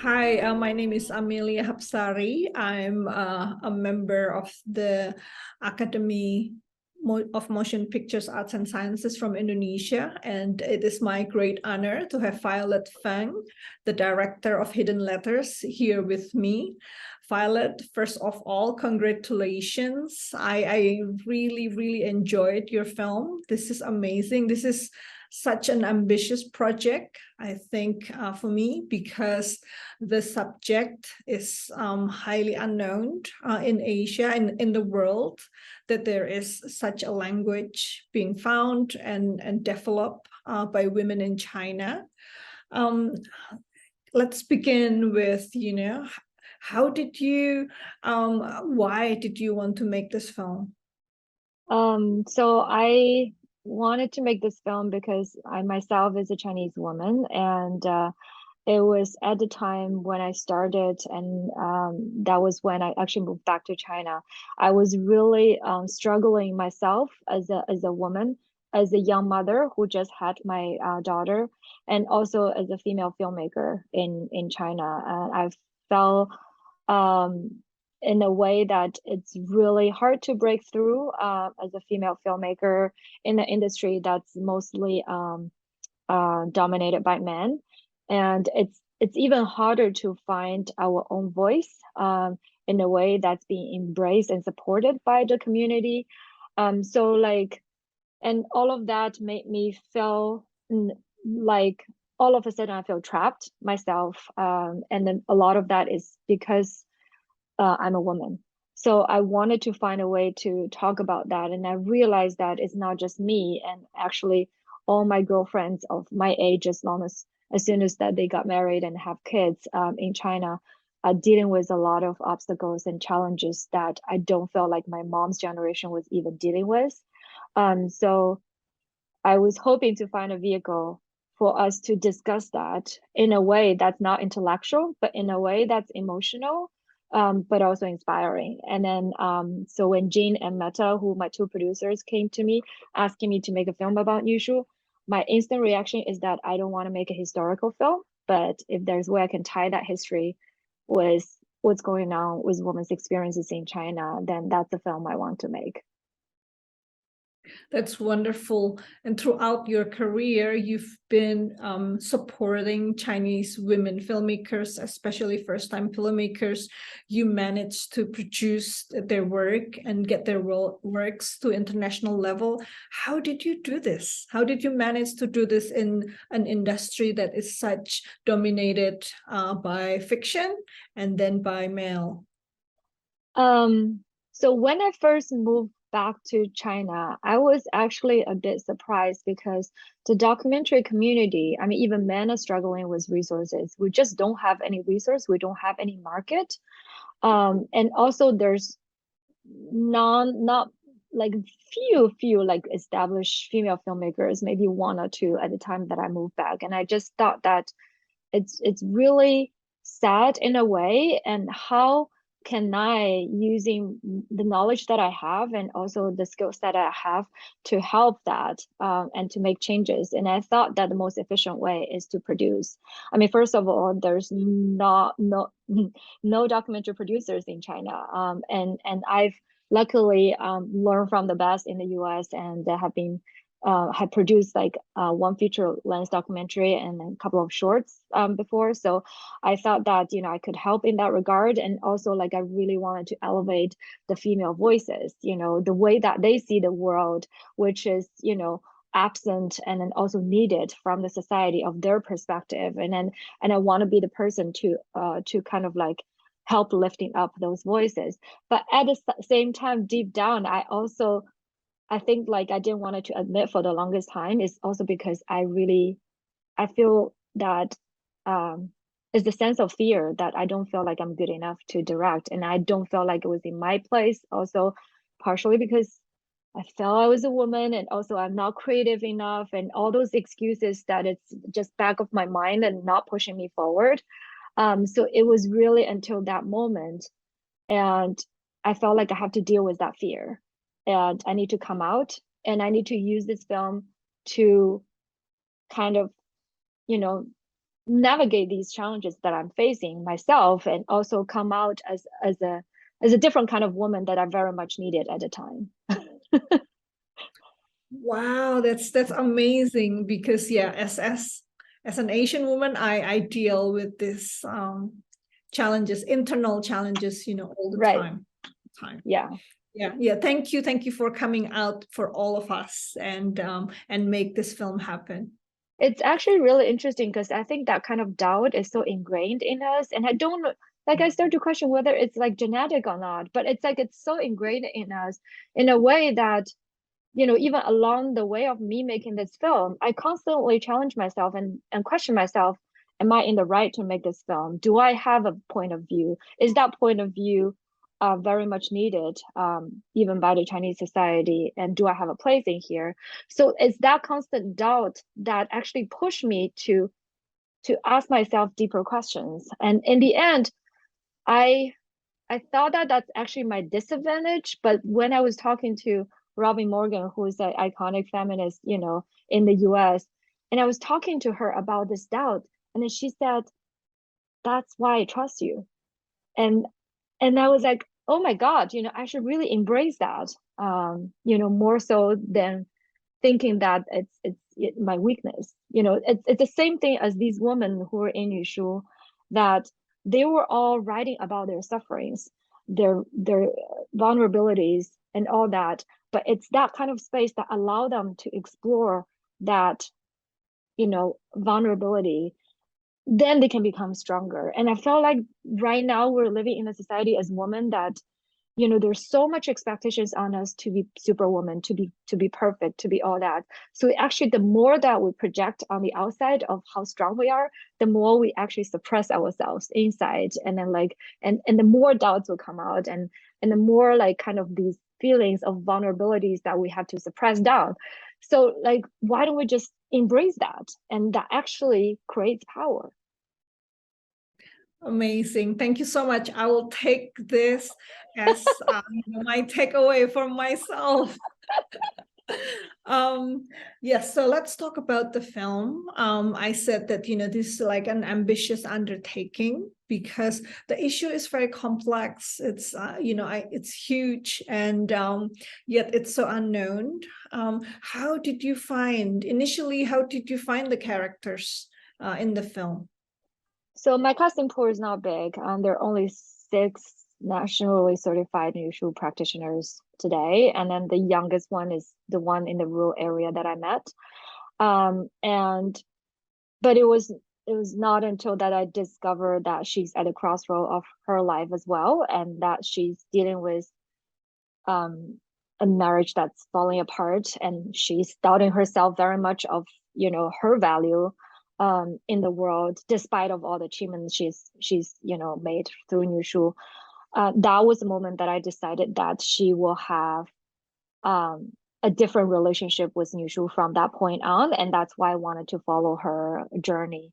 Hi, my name is Amelia Hapsari. I'm a member of the Academy of Motion Pictures Arts and Sciences from Indonesia, and it is my great honor to have Violet Feng, the director of Hidden Letters, here with me. Violet, first of all, congratulations. I really, really enjoyed your film. This is amazing. This is such an ambitious project, I think, for me, because the subject is highly unknown in Asia and in the world, that there is such a language being found and developed by women in China. Um, let's begin with, how did you, why did you want to make this film? So I wanted to make this film because I myself is a Chinese woman, and it was at the time when I started, and that was when I actually moved back to China. I was really struggling myself as a woman, as a young mother who just had my daughter, and also as a female filmmaker in China. And I felt in a way that it's really hard to break through as a female filmmaker in an industry that's mostly dominated by men, and it's even harder to find our own voice in a way that's being embraced and supported by the community. So like, and all of that made me feel like all of a sudden I feel trapped myself, and then a lot of that is because I'm a woman. So I wanted to find a way to talk about that. And I realized that it's not just me, and actually all my girlfriends of my age, as soon as that they got married and have kids in China, are dealing with a lot of obstacles and challenges that I don't feel like my mom's generation was even dealing with. So I was hoping to find a vehicle for us to discuss that in a way that's not intellectual, but in a way that's emotional, but also inspiring. And then, so when Jean and Meta, who my two producers, came to me asking me to make a film about Nushu, my instant reaction is that I don't want to make a historical film, but if there's a way I can tie that history with what's going on with women's experiences in China, then that's the film I want to make. That's wonderful. And throughout your career, you've been supporting Chinese women filmmakers, especially first-time filmmakers. You managed to produce their work and get their works to international level. How did you do this? How did you manage to do this in an industry that is such dominated by fiction and then by male? So when I first moved back to China, I was actually a bit surprised because the documentary community, I mean, even men are struggling with resources. We just don't have any resource. We don't have any market. And also there's not like few like established female filmmakers, maybe one or two at the time that I moved back. And I just thought that it's really sad in a way, and how can I, using the knowledge that I have and also the skills that I have, to help that and to make changes. And I thought that the most efficient way is to produce. I mean, first of all, there's not no documentary producers in China, and I've luckily learned from the best in the US, and have produced like one feature length documentary and a couple of shorts before. So I thought that, I could help in that regard. And also, like, I really wanted to elevate the female voices, the way that they see the world, which is, absent and then also needed from the society of their perspective. And I want to be the person to kind of like help lifting up those voices. But at the same time, deep down, I think, like, I didn't want to admit for the longest time, is also because I feel that it's the sense of fear that I don't feel like I'm good enough to direct, and I don't feel like it was in my place. Also, partially because I felt I was a woman, and also I'm not creative enough, and all those excuses that it's just back of my mind and not pushing me forward. So it was really until that moment, and I felt like I have to deal with that fear, and I need to come out, and I need to use this film to kind of, you know, navigate these challenges that I'm facing myself, and also come out as a different kind of woman that I very much needed at the time. Wow, that's amazing, because yeah, as an Asian woman, I deal with this challenges, internal challenges, all the Right. time. Yeah. Yeah. Thank you for coming out for all of us and make this film happen. It's actually really interesting because I think that kind of doubt is so ingrained in us. And I don't like, I start to question whether it's like genetic or not, but it's like it's so ingrained in us in a way that, even along the way of me making this film, I constantly challenge myself and question myself, am I in the right to make this film? Do I have a point of view? Is that point of view very much needed, even by the Chinese society? And do I have a place in here? So it's that constant doubt that actually pushed me to ask myself deeper questions. And in the end, I I thought that that's actually my disadvantage. But when I was talking to Robin Morgan, who is an iconic feminist, in the US, and I was talking to her about this doubt, and then she said, "That's why I trust you." And I was like, "Oh my God, I should really embrace that." More so than thinking that it's my weakness. It's the same thing as these women who were in Yushu, that they were all writing about their sufferings, their vulnerabilities and all that. But it's that kind of space that allow them to explore that, vulnerability. Then they can become stronger. And I felt like right now we're living in a society as women that there's so much expectations on us to be superwoman, to be perfect, to be all that. So actually, the more that we project on the outside of how strong we are, the more we actually suppress ourselves inside, and then and the more doubts will come out, and the more like kind of these feelings of vulnerabilities that we have to suppress down. So like, why don't we just embrace that? And that actually creates power. Amazing. Thank you so much. I will take this as my takeaway for myself. Yes, so let's talk about the film. I said that this is like an ambitious undertaking because the issue is very complex. It's it's huge, and yet it's so unknown. How did you find the characters in the film? So my casting pool is not big. There are only 6 nationally certified Wushu practitioners today, and then the youngest one is the one in the rural area that I met. And but it was not until that I discovered that she's at a crossroad of her life as well, and that she's dealing with a marriage that's falling apart, and she's doubting herself very much of her value in the world, despite of all the achievements she's made through Nushu. That was the moment that I decided that she will have a different relationship with Nushu from that point on, and that's why I wanted to follow her journey.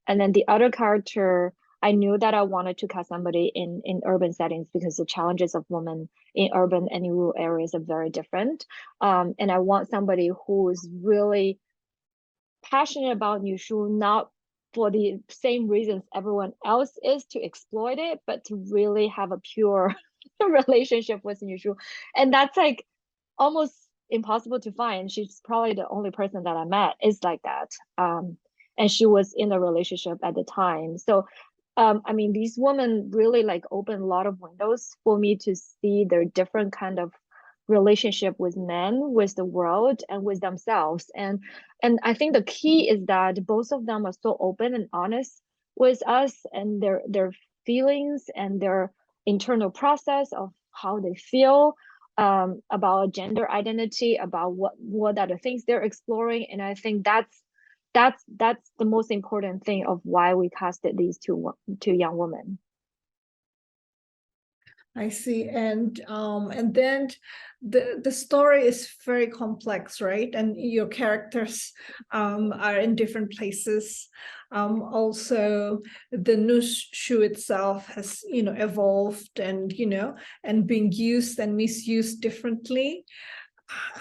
And then the other character, I knew that I wanted to cast somebody in urban settings because the challenges of women in urban and rural areas are very different. And I want somebody who is really passionate about Nushu, not for the same reasons everyone else is, to exploit it, but to really have a pure relationship with Nushu. And that's like almost impossible to find. She's probably the only person that I met is like that. And she was in a relationship at the time. So I mean, these women really like open a lot of windows for me to see their different kind of relationship with men, with the world, and with themselves. And I think the key is that both of them are so open and honest with us, and their feelings and their internal process of how they feel about gender identity, about what are the things they're exploring. And I think that's the most important thing of why we casted these two young women. I see, and then the story is very complex, right? And your characters are in different places. Also, the Nushu itself has evolved and and being used and misused differently.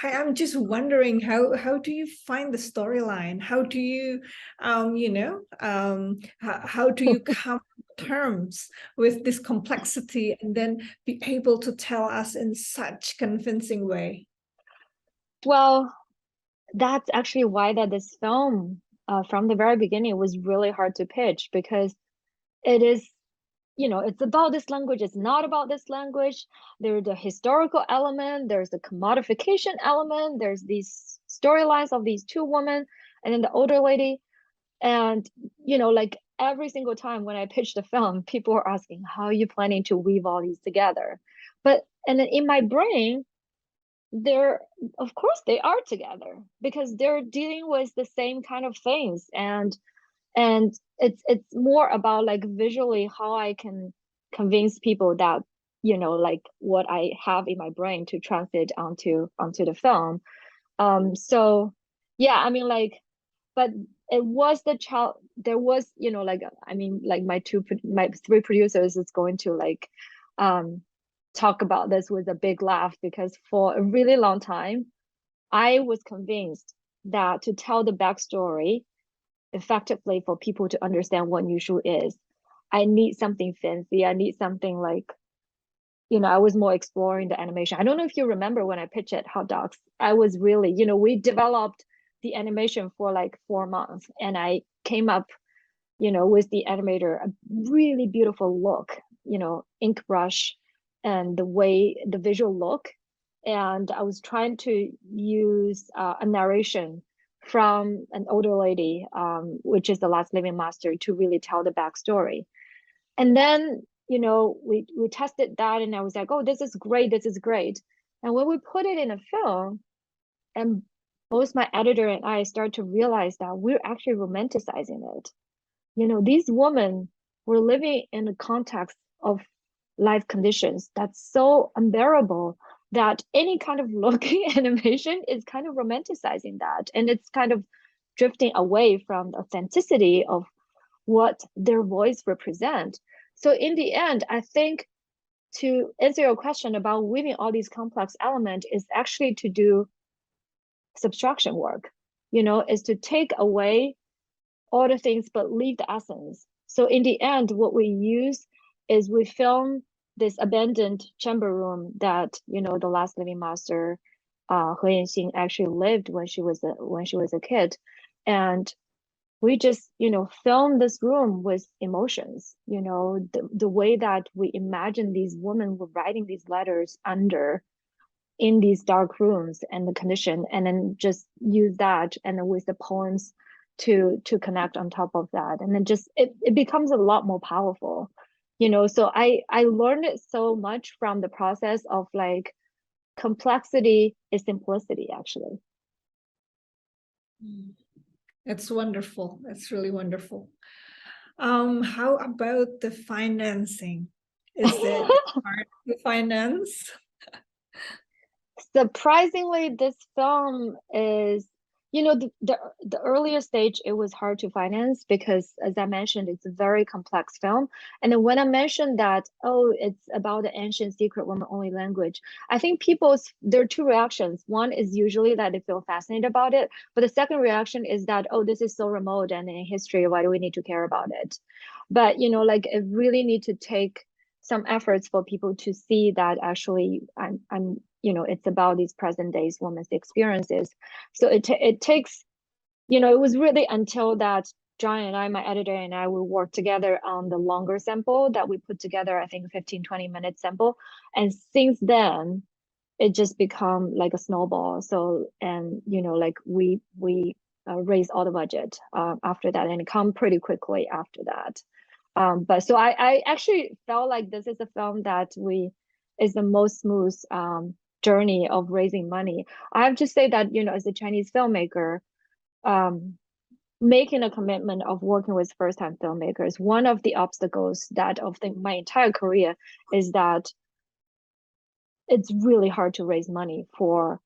I'm just wondering how do you find the storyline? How do you how do you come to terms with this complexity and then be able to tell us in such convincing way? Well, that's actually why that this film from the very beginning was really hard to pitch, because it is, it's about this language, it's not about this language. There's the historical element, there's the commodification element, there's these storylines of these two women and then the older lady. And like every single time when I pitched the film, people were asking, how are you planning to weave all these together? And then in my brain, they're, of course they are together, because they're dealing with the same kind of things. And it's more about like visually how I can convince people that like what I have in my brain to translate onto the film. So yeah, I mean, like, but it was the child, there was, like, I mean, like my three producers is going to like talk about this with a big laugh, because for a really long time I was convinced that to tell the backstory effectively for people to understand what Yushu is, I need something fancy. I need something like, I was more exploring the animation. I don't know if you remember when I pitched it, Hot Dogs. I was really, we developed the animation for like 4 months, and I came up, with the animator, a really beautiful look, ink brush and the way the visual look. And I was trying to use a narration from an older lady, which is the last living master, to really tell the backstory. And then, we tested that, and I was like, oh, this is great, this is great. And when we put it in a film, and both my editor and I start to realize that we're actually romanticizing it. These women were living in a context of life conditions that's so unbearable that any kind of looking animation is kind of romanticizing that. And it's kind of drifting away from the authenticity of what their voice represent. So in the end, I think, to answer your question about weaving all these complex elements, is actually to do subtraction work, is to take away all the things but leave the essence. So in the end, what we use is we film this abandoned chamber room that, the last living master, He Yanxing, actually lived when she was a kid. And we just, film this room with emotions, the way that we imagine these women were writing these letters under in these dark rooms and the condition, and then just use that and then with the poems to connect on top of that. And then just it becomes a lot more powerful. So I learned it so much from the process of like complexity is simplicity, actually. It's wonderful. It's really wonderful. How about the financing? Is it hard to finance? Surprisingly, this film is, the earlier stage, it was hard to finance because, as I mentioned, it's a very complex film. And then when I mentioned that, oh, it's about the ancient secret woman only language, I think there are two reactions. One is usually that they feel fascinated about it, but the second reaction is that, oh, this is so remote and in history, why do we need to care about it? But, like, it really need to take some efforts for people to see that actually I'm it's about these present days women's experiences. So it takes, it was really until that John and I, my editor and I, we worked together on the longer sample that we put together, I think 15-20 minute sample. And since then, it just become like a snowball. So, and, like we raised all the budget after that, and it come pretty quickly after that. But so I actually felt like this is a film that is the most smooth journey of raising money. I have to say that, as a Chinese filmmaker, making a commitment of working with first-time filmmakers, one of the obstacles that of my entire career is that it's really hard to raise money for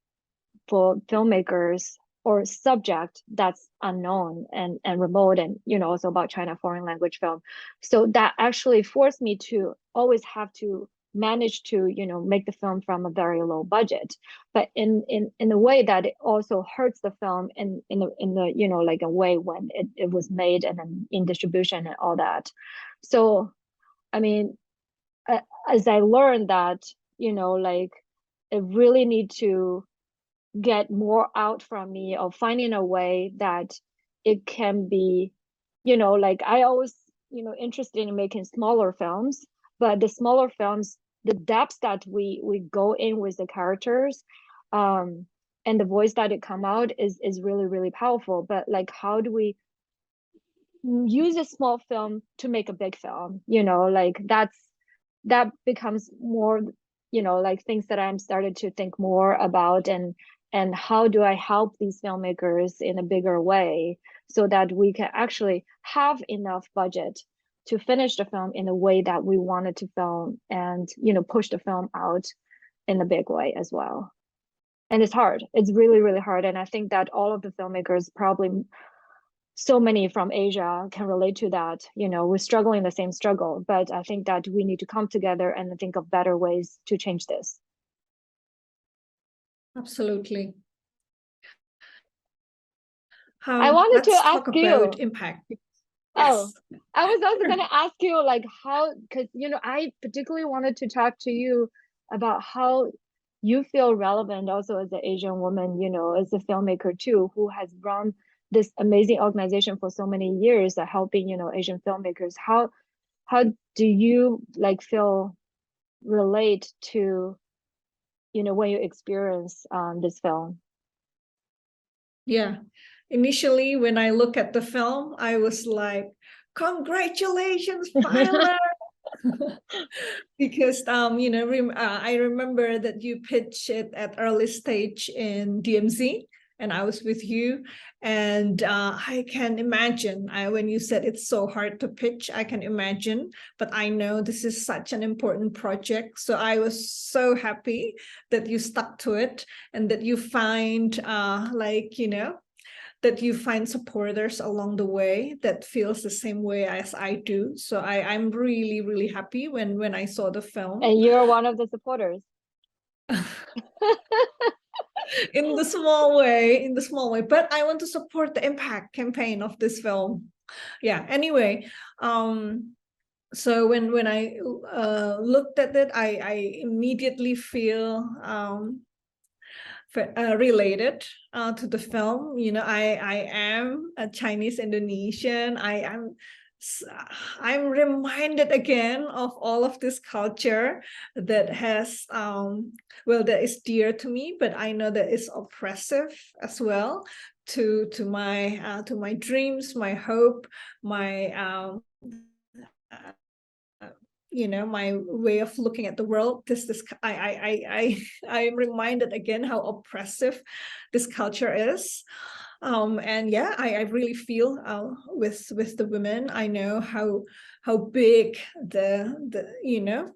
filmmakers or subject that's unknown and remote, and also about China foreign language film. So that actually forced me to always have to managed to, you know, make the film from a very low budget, but in a way that it also hurts the film in the you know, like a way when it was made and then in distribution and all that. So I mean, as I learned that, you know, like I really need to get more out from me, of finding a way that it can be, you know, like I always, you know, interested in making smaller films, but the smaller films, the depth that we go in with the characters, um, and the voice that it come out is really, really powerful. But like, how do we use a small film to make a big film? You know, like that becomes more, you know, like things that I'm started to think more about, and how do I help these filmmakers in a bigger way so that we can actually have enough budget to finish the film in the way that we wanted to film, and, you know, push the film out in a big way as well. And it's hard. It's really, really hard. And I think that all of the filmmakers, probably so many from Asia, can relate to that. You know, we're struggling the same struggle, but I think that we need to come together and think of better ways to change this. Absolutely. I wanted to Let's ask talk about you. impact. Oh, Yes. I was also going to ask you, like, how, because, you know, I particularly wanted to talk to you about how you feel relevant also as an Asian woman, you know, as a filmmaker too, who has run this amazing organization for so many years, helping, you know, Asian filmmakers. How do you like feel relate to, you know, when you experience this film? Yeah. Initially, when I look at the film, I was like, congratulations, Violet. Because you know, I remember that you pitched it at early stage in DMZ, and I was with you, and I can imagine, when you said it's so hard to pitch, I can imagine, but I know this is such an important project, so I was so happy that you stuck to it, and that you find like, you know, that you find supporters along the way that feels the same way as I do. So I'm really, really happy when I saw the film. And you're one of the supporters. In the small way, in the small way. But I want to support the impact campaign of this film. Yeah. Anyway, so when I looked at it, I immediately feel related to the film. You know, I am a Chinese Indonesian. I'm reminded again of all of this culture that has well, that is dear to me, but I know that it's oppressive as well to my dreams, my hope, my you know, my way of looking at the world. This I am reminded again how oppressive this culture is. And yeah, I really feel with the women. I know how big the you know,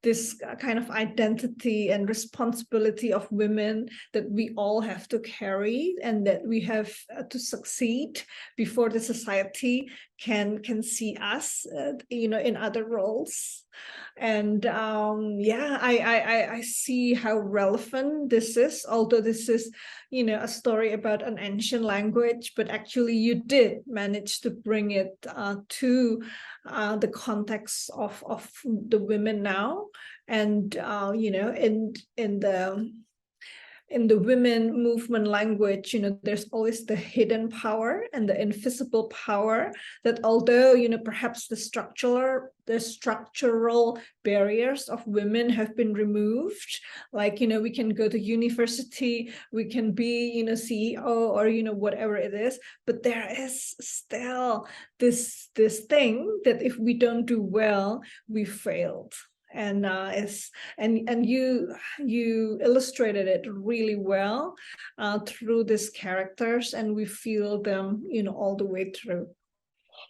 this kind of identity and responsibility of women that we all have to carry, and that we have to succeed before the society can see us, you know, in other roles. And yeah, I see how relevant this is, although this is, you know, a story about an ancient language, but actually you did manage to bring it to the context of the women now. And you know, in the women movement language, you know, there's always the hidden power and the invisible power, that although, you know, perhaps the structural barriers of women have been removed, like, you know, we can go to university, we can be, you know, CEO, or, you know, whatever it is, but there is still this thing that if we don't do well, we failed. And you illustrated it really well through these characters, and we feel them, you know, all the way through.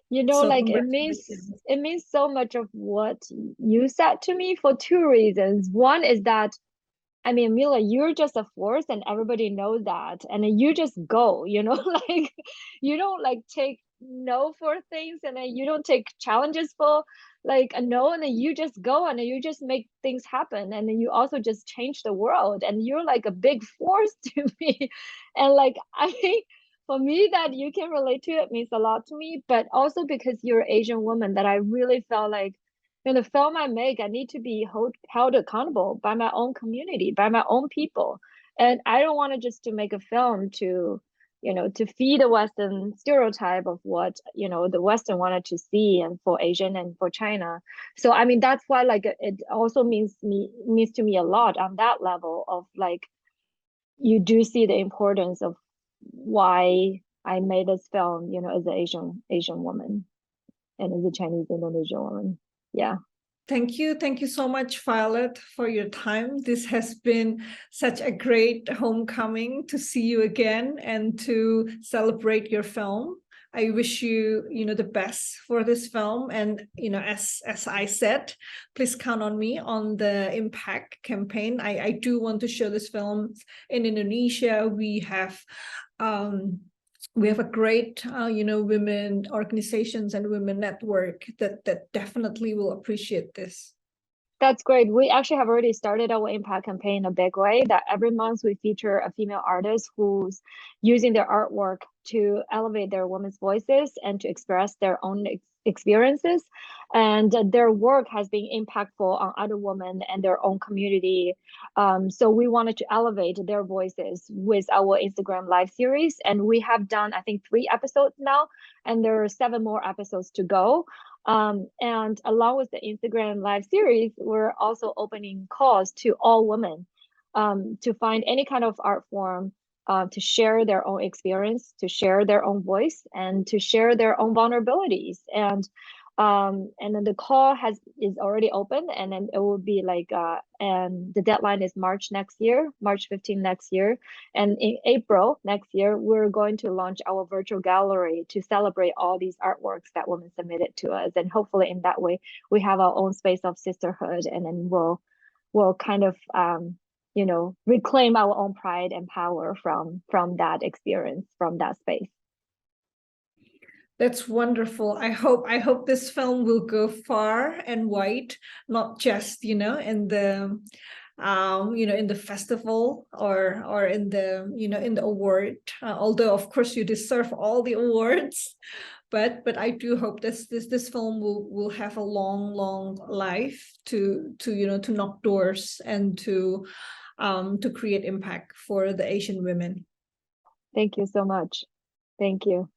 You know, So like congratulations. it means so much of what you said to me for two reasons. One is that, I mean, Amelia, you're just a force and everybody knows that. And then you just go, you know, like you don't like take no for things, and then you don't take challenges for like a no, and then you just go and then you just make things happen, and then you also just change the world, and you're like a big force to me. And like I think for me that you can relate to it means a lot to me, but also because you're an Asian woman that I really felt like in the film I make, I need to be held accountable by my own community, by my own people. And I don't want to just to make a film to, to feed a Western stereotype of what, the Western wanted to see and for Asian and for China. So I mean that's why like it also means to me a lot on that level of like you do see the importance of why I made this film, as an Asian woman and as a Chinese Indonesian woman. Yeah. Thank you. Thank you so much, Violet, for your time. This has been such a great homecoming to see you again and to celebrate your film. I wish you, the best for this film. And, as I said, please count on me on the Impact campaign. I do want to show this film in Indonesia. We have a great, women organizations and women network that definitely will appreciate this. That's great. We actually have already started our impact campaign in a big way, that every month we feature a female artist who's using their artwork to elevate their women's voices and to express their own experiences. And their work has been impactful on other women and their own community. So we wanted to elevate their voices with our Instagram live series. And we have done, I think, 3 episodes now, and there are 7 more episodes to go. And along with the Instagram live series, we're also opening calls to all women to find any kind of art form, to share their own experience, to share their own voice, and to share their own vulnerabilities. And then the call is already open, and then it will be like and the deadline is March 15 next year. And in April next year, we're going to launch our virtual gallery to celebrate all these artworks that women submitted to us. And hopefully in that way, we have our own space of sisterhood, and then we'll kind of reclaim our own pride and power from that experience, from that space. That's wonderful. I hope this film will go far and wide, not just, in the in the festival or in the, in the award, although of course you deserve all the awards, but I do hope this film will have a long life to to knock doors and to create impact for the Asian women. Thank you so much. Thank you.